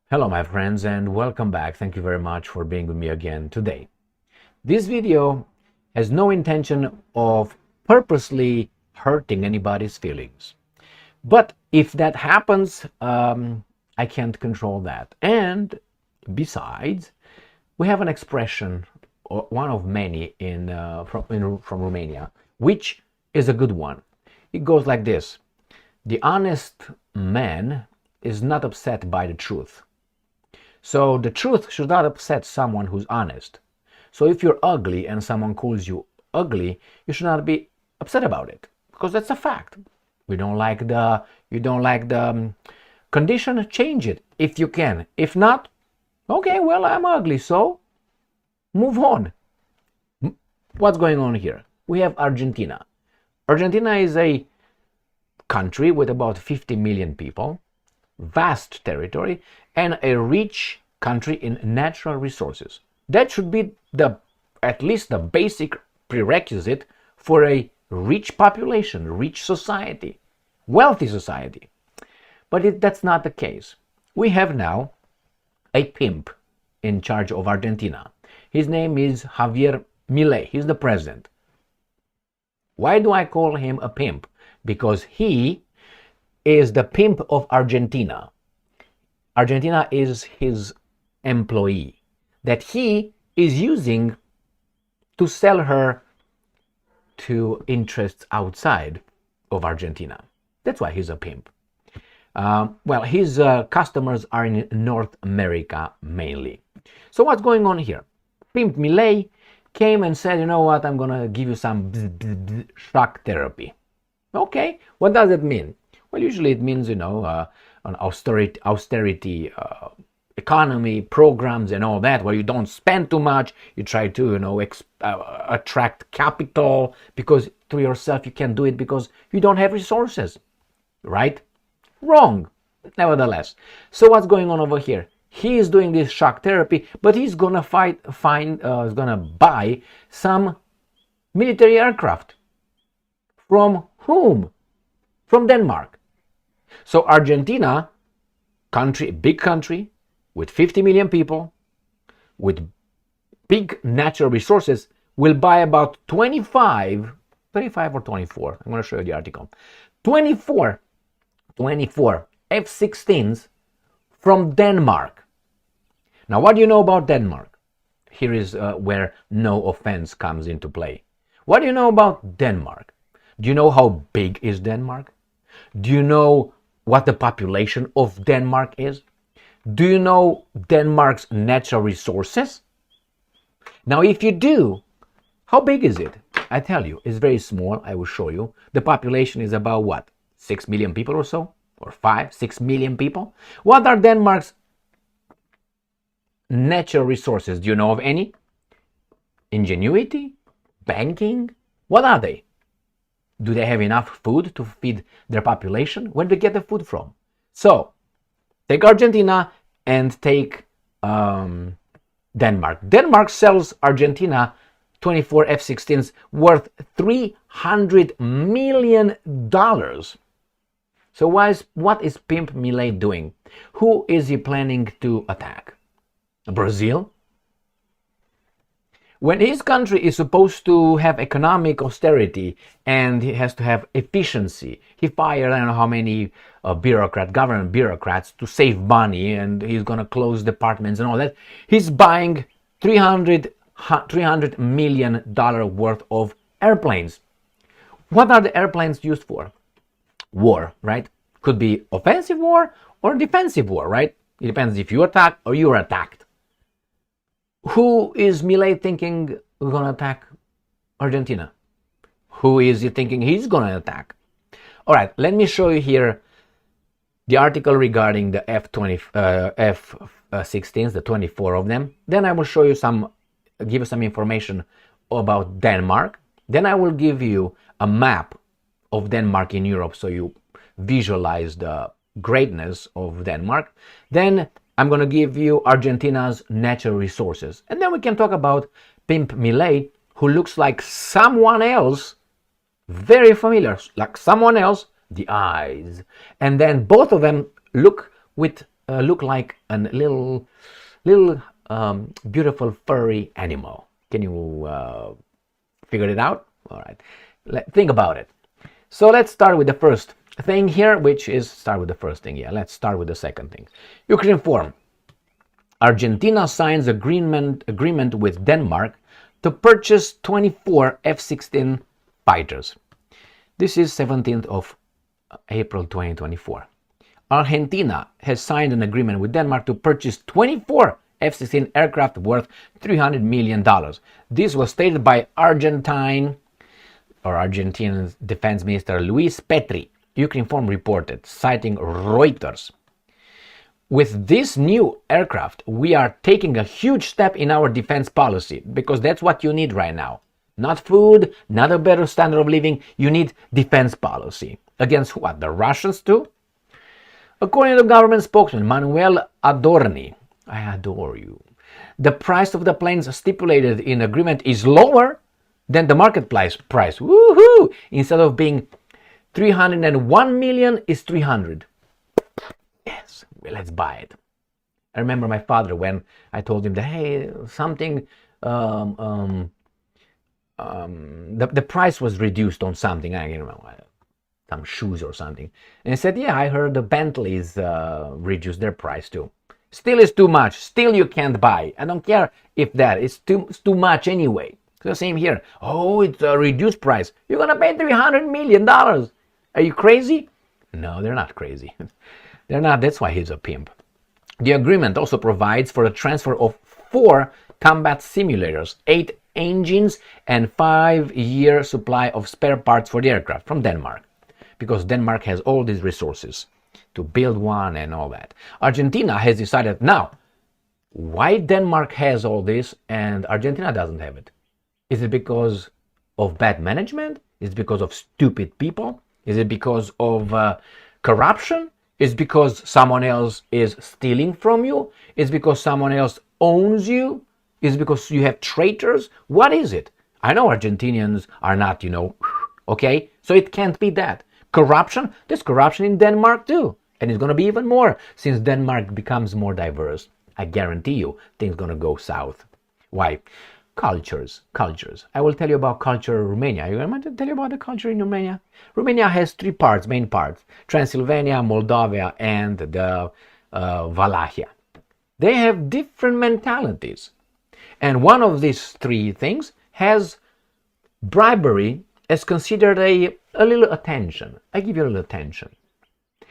Hello my friends and welcome back. Thank you very much for being with me again today. This video has no intention of purposely hurting anybody's feelings. But if that happens, I can't control that. And besides, we have an expression, one of many from Romania, which is a good one. It goes like this: the honest man is not upset by the truth. So the truth should not upset someone who's honest. So if you're ugly and someone calls you ugly, you should not be upset about it, because that's a fact. You don't like the condition, change it if you can. If not, okay, well, I'm ugly, so move on. What's going on here? We have Argentina. Argentina is a country with about 50 million people, vast territory, and a rich country in natural resources. That should be at least the basic prerequisite for a rich population, rich society, wealthy society. But that's not the case. We have now a pimp in charge of Argentina. His name is Javier Milei. He's the president. Why do I call him a pimp? Because he is the pimp of Argentina. Argentina is his employee that he is using to sell her to interests outside of Argentina. That's why he's a pimp. Well, his customers are in North America mainly. So what's going on here? Pimp Milei came and said, you know what, I'm going to give you some shock therapy. Okay, what does it mean? Well, usually it means, an austerity economy programs and all that, where you don't spend too much. You try to, attract capital, because to yourself you can't do it because you don't have resources, right? Wrong, nevertheless. So what's going on over here? He is doing this shock therapy, but he's gonna buy some military aircraft. From whom? From Denmark. So Argentina, big country with 50 million people, with big natural resources, will buy about 35 or 24. I'm going to show you the article. 24 F-16s from Denmark. Now, what do you know about Denmark? Here is where no offense comes into play. What do you know about Denmark? Do you know how big is Denmark? Do you know what the population of Denmark is? Do you know Denmark's natural resources? Now, if you do, how big is it? I tell you, it's very small. I will show you. The population is about what? 6 million people or so? Or 6 million people? What are Denmark's natural resources? Do you know of any? Ingenuity? Banking? What are they? Do they have enough food to feed their population? Where do they get the food from? So, take Argentina and take Denmark. Denmark sells Argentina 24 F-16s worth $300 million. So what is Pimp Milei doing? Who is he planning to attack? Brazil? When his country is supposed to have economic austerity and he has to have efficiency, he fired I don't know how many government bureaucrats to save money, and he's going to close departments and all that. He's buying $300 million worth of airplanes. What are the airplanes used for? War, right? Could be offensive war or defensive war, right? It depends if you attack or you're attacked. Who is Milei thinking we're going to attack Argentina? Who is he thinking he's going to attack? All right, let me show you here the article regarding the F-16s, the 24 of them. Then I will show you give you some information about Denmark. Then I will give you a map of Denmark in Europe so you visualize the greatness of Denmark. Then I'm going to give you Argentina's natural resources. And then we can talk about Pimp Milei, who looks like someone else, very familiar, like someone else, the eyes. And then both of them look with look like a little beautiful furry animal. Can you figure it out? All right, think about it. So let's start with the first thing here, which is start with the first thing. Yeah, let's start with the second thing. Ukrinform. Argentina signs agreement with Denmark to purchase 24 F-16 fighters. This is 17th of April 2024. Argentina has signed an agreement with Denmark to purchase 24 F-16 aircraft worth $300 million. This was stated by Argentine Defense Minister Luis Petri. Ukrinform reported, citing Reuters. With this new aircraft, we are taking a huge step in our defense policy, because that's what you need right now. Not food, not a better standard of living, you need defense policy. Against what? The Russians too? According to government spokesman Manuel Adorni, I adore you, the price of the planes stipulated in agreement is lower than the market price. Woohoo! Instead of being 301 million, is 300. Yes, well, let's buy it. I remember my father when I told him that, hey, something, the price was reduced on something. I don't know, some shoes or something. And he said, yeah, I heard the Bentleys reduced their price too. Still is too much. Still you can't buy. I don't care if that is too much anyway. So same here. Oh, it's a reduced price. You're gonna pay $300 million. Are you crazy? No, they're not crazy. They're not. That's why he's a pimp. The agreement also provides for the transfer of 4 combat simulators, 8 engines, and 5-year supply of spare parts for the aircraft from Denmark, because Denmark has all these resources to build one and all that. Argentina has decided now, why Denmark has all this and Argentina doesn't have it? Is it because of bad management? Is it because of stupid people? Is it because of corruption? Is it because someone else is stealing from you? Is it because someone else owns you? Is it because you have traitors? What is it? I know Argentinians are not, okay? So it can't be that. Corruption? There's corruption in Denmark too. And it's going to be even more since Denmark becomes more diverse. I guarantee you things are going to go south. Why? Cultures. I will tell you about culture in Romania. You want to tell you about the culture in Romania? Romania has 3 parts, main parts: Transylvania, Moldavia, and the Wallachia. They have different mentalities. And one of these 3 things has bribery as considered a little attention. I give you a little attention.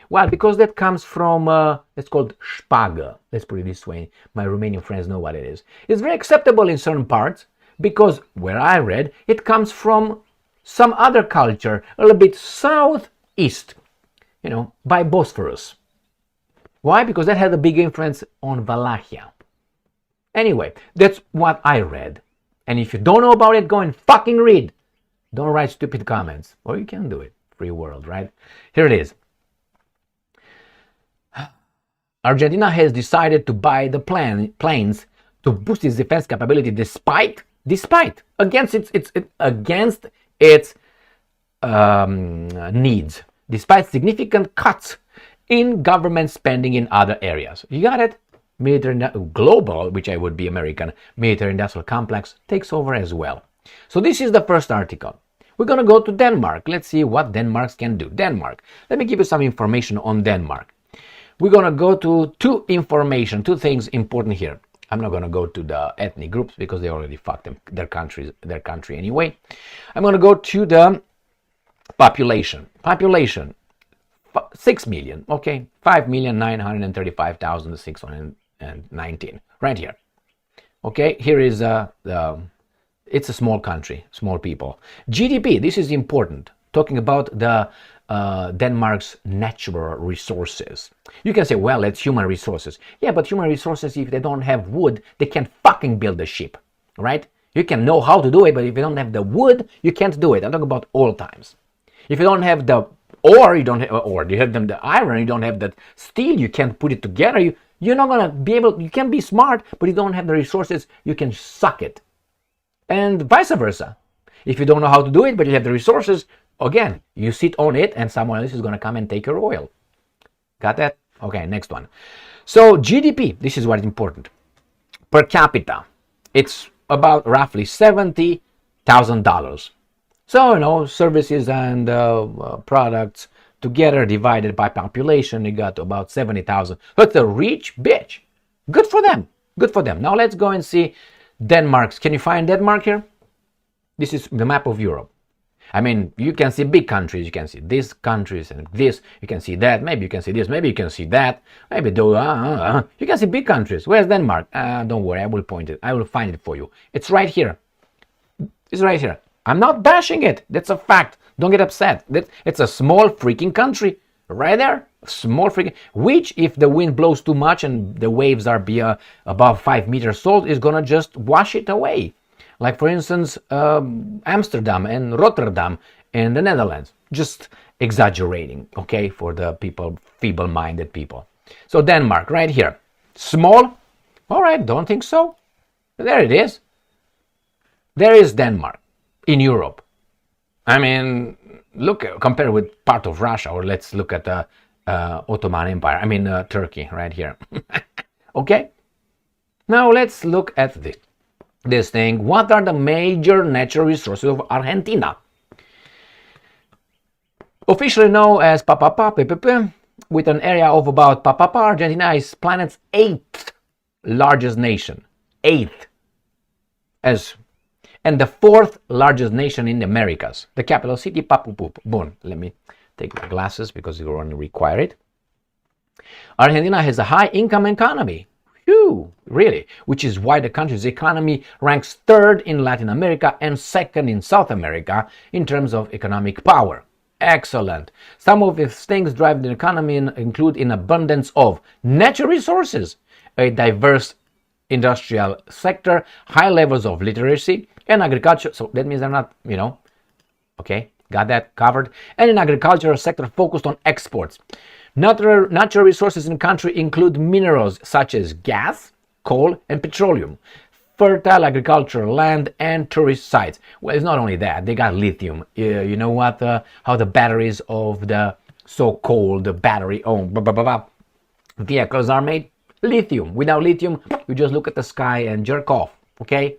Well, because that comes from, it's called șpagă. Let's put it this way. My Romanian friends know what it is. It's very acceptable in certain parts because, where I read, it comes from some other culture, a little bit southeast, by Bosphorus. Why? Because that had a big influence on Wallachia. Anyway, that's what I read. And if you don't know about it, go and fucking read. Don't write stupid comments. Or you can do it. Free world, right? Here it is. Argentina has decided to buy the planes to boost its defense capability despite against its needs, despite significant cuts in government spending in other areas. You got it? Global, which I would be American, military industrial complex takes over as well. So this is the first article. We're going to go to Denmark. Let's see what Denmark can do. Denmark. Let me give you some information on Denmark. We're going to go to 2 things important here. I'm not going to go to the ethnic groups because they already fucked them, their country anyway. I'm going to go to the population. 6 million, okay? 5,935,619, right here. Okay, here is it's a small country, small people. GDP, this is important. Talking about the Denmark's natural resources. You can say, well, it's human resources. Yeah, but human resources, if they don't have wood, they can't fucking build a ship, right? You can know how to do it, but if you don't have the wood, you can't do it. I'm talking about all times. If you don't have the ore, you have the iron, you don't have that steel, you can't put it together, you're not gonna be able, you can be smart, but you don't have the resources, you can suck it. And vice versa. If you don't know how to do it, but you have the resources, again, you sit on it and someone else is going to come and take your oil. Got that? Okay, next one. So GDP, this is what is important. Per capita, it's about roughly $70,000. So, you know, services and products together divided by population, you got about 70,000. That's a rich bitch. Good for them. Good for them. Now let's go and see Denmark's. Can you find Denmark here? This is the map of Europe. I mean, you can see big countries. You can see these countries and this. You can see that. Maybe you can see this. Maybe you can see that. Maybe you can see big countries. Where's Denmark? Don't worry. I will point it. I will find it for you. It's right here. It's right here. I'm not bashing it. That's a fact. Don't get upset. It's a small freaking country. Right there. Small freaking. Which, if the wind blows too much and the waves are above 5 meters tall, is going to just wash it away. Like, for instance, Amsterdam and Rotterdam in the Netherlands. Just exaggerating, okay, for the people, feeble-minded people. So Denmark, right here. Small? All right, don't think so. There it is. There is Denmark in Europe. I mean, look, compare with part of Russia, or let's look at the Ottoman Empire. I mean, Turkey, right here. Okay? Now let's look at this thing. What are the major natural resources of Argentina? Officially known as PPP, with an area of about Argentina is planet's 8th largest nation. 8th. And the 4th largest nation in the Americas. The capital city, Boom. Let me take my glasses because you only require it. Argentina has a high income economy. Phew, really, which is why the country's economy ranks 3rd in Latin America and 2nd in South America in terms of economic power. Excellent. Some of the things driving the economy include an abundance of natural resources, a diverse industrial sector, high levels of literacy, and agriculture. So that means they're not, okay, got that covered. And an agricultural sector focused on exports. Natural resources in the country include minerals such as gas, coal, and petroleum, fertile agricultural land, and tourist sites. Well, it's not only that, they got lithium. You know what? How the batteries of the so-called battery-owned vehicles are made? Lithium. Without lithium, you just look at the sky and jerk off, okay?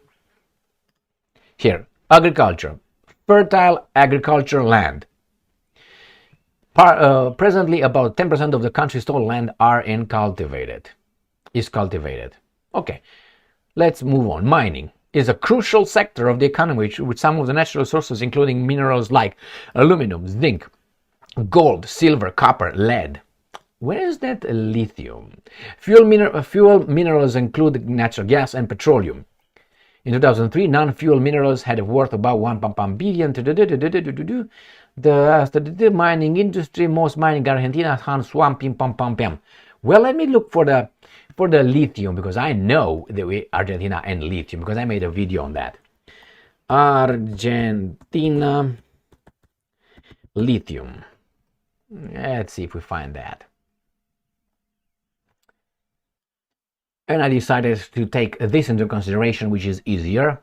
Here, agriculture. Fertile agricultural land. Presently, about 10% of the country's total land is cultivated. Okay, let's move on. Mining is a crucial sector of the economy with some of the natural resources, including minerals like aluminum, zinc, gold, silver, copper, lead. Where is that lithium? Fuel minerals include natural gas and petroleum. In 2003, non-fuel minerals had a worth about 1 billion. The mining industry, most mining in Argentina, Well, let me look for the lithium, because I know the Argentina and lithium, because I made a video on that. Argentina lithium. Let's see if we find that. And I decided to take this into consideration, which is easier,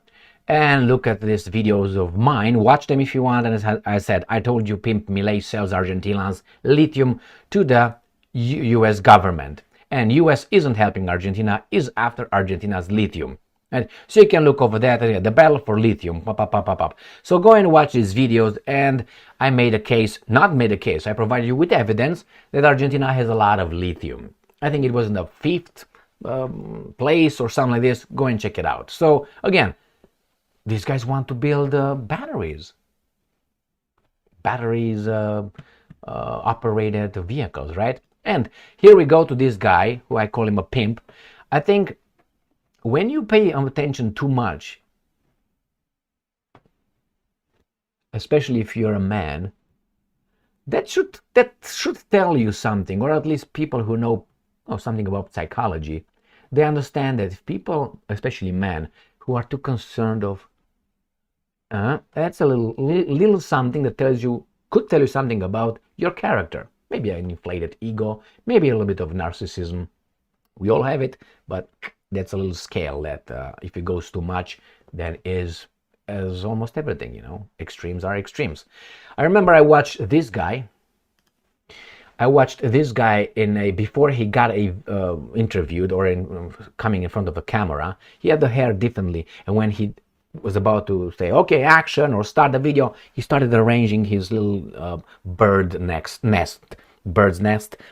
and look at these videos of mine. Watch them if you want. And as I said, I told you Pimp Milei sells Argentina's lithium to the US government. And US isn't helping Argentina, is after Argentina's lithium. And so you can look over there, the battle for lithium. So go and watch these videos, and I made a case, I provided you with evidence that Argentina has a lot of lithium. I think it was in the 5th place or something like this. Go and check it out. So again, these guys want to build batteries operated vehicles, right? And here we go to this guy, who I call him a pimp. I think when you pay attention too much, especially if you're a man, that should tell you something, or at least people who know something about psychology. They understand that if people, especially men, who are too concerned of that's a little something that could tell you something about your character. Maybe an inflated ego, maybe a little bit of narcissism. We all have it, but that's a little scale that if it goes too much, then is as almost everything, Extremes are extremes. I remember I watched this guy. I watched this guy in a before he got interviewed or coming in front of a camera. He had the hair differently, and when he was about to say okay action or start the video, he started arranging his little bird's nest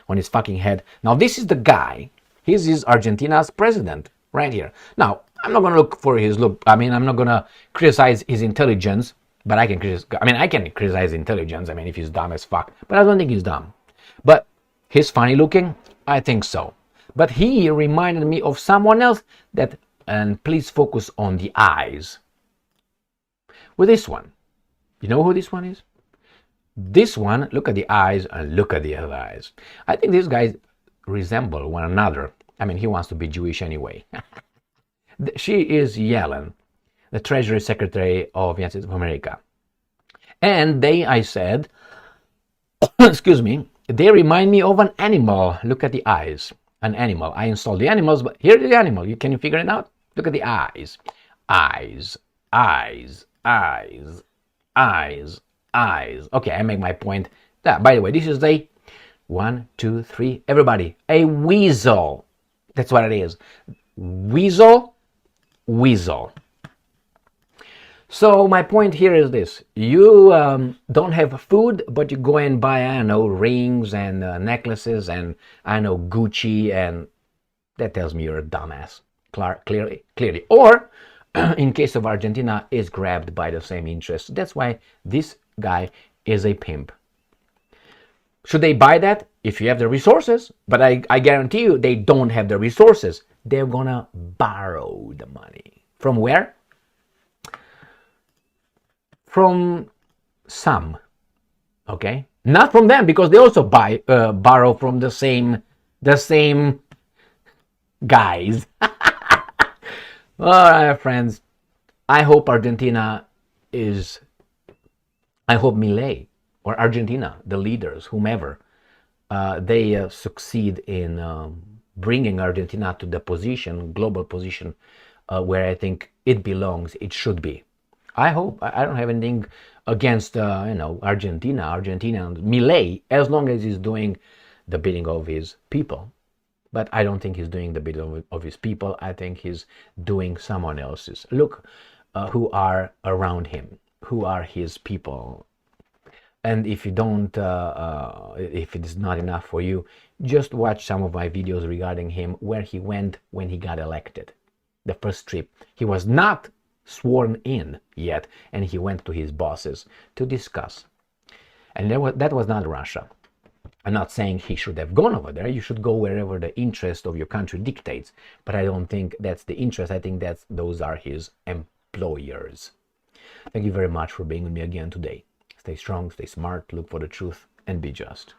on his fucking head. Now this is the guy. This is Argentina's president right here. Now I'm not gonna look for his look. I mean, I'm not gonna criticize his intelligence, but I can criticize. I mean, I can criticize intelligence. I mean, if he's dumb as fuck, but I don't think he's dumb. But he's funny looking? I think so. But he reminded me of someone else that, and please focus on the eyes. With this one. You know who this one is? This one, look at the eyes and look at the other eyes. I think these guys resemble one another. I mean, he wants to be Jewish anyway. She is Yellen, the Treasury Secretary of the United States of America. And they, I said, excuse me, they remind me of an animal. Look at the eyes. An animal. I installed the animals, but here's the animal. Can you figure it out? Look at the eyes. Eyes, eyes, eyes, eyes, eyes. Okay, I make my point. By the way, this is a 1, 2, 3. Everybody, a weasel. That's what it is. Weasel, weasel. So my point here is this. You don't have food, but you go and buy, I don't know, rings and necklaces and, I know, Gucci, and that tells me you're a dumbass, clearly. Or, in case of Argentina, is grabbed by the same interest. That's why this guy is a pimp. Should they buy that? If you have the resources, but I guarantee you they don't have the resources. They're gonna borrow the money. From where? From some, okay? Not from them, because they also borrow from the same guys. All right, friends. I hope Argentina is, I hope Milei or Argentina, the leaders, whomever, they succeed in bringing Argentina to the position, global position, where I think it belongs, it should be. I hope. I don't have anything against, Argentina and Milei, as long as he's doing the bidding of his people. But I don't think he's doing the bidding of his people. I think he's doing someone else's. Look who are around him, who are his people. And if you don't, if it is not enough for you, just watch some of my videos regarding him, where he went when he got elected. The first trip. He was not sworn in yet, and he went to his bosses to discuss. And that was not Russia. I'm not saying he should have gone over there. You should go wherever the interest of your country dictates, but I don't think that's the interest. I think those are his employers. Thank you very much for being with me again today. Stay strong, stay smart, look for the truth, and be just.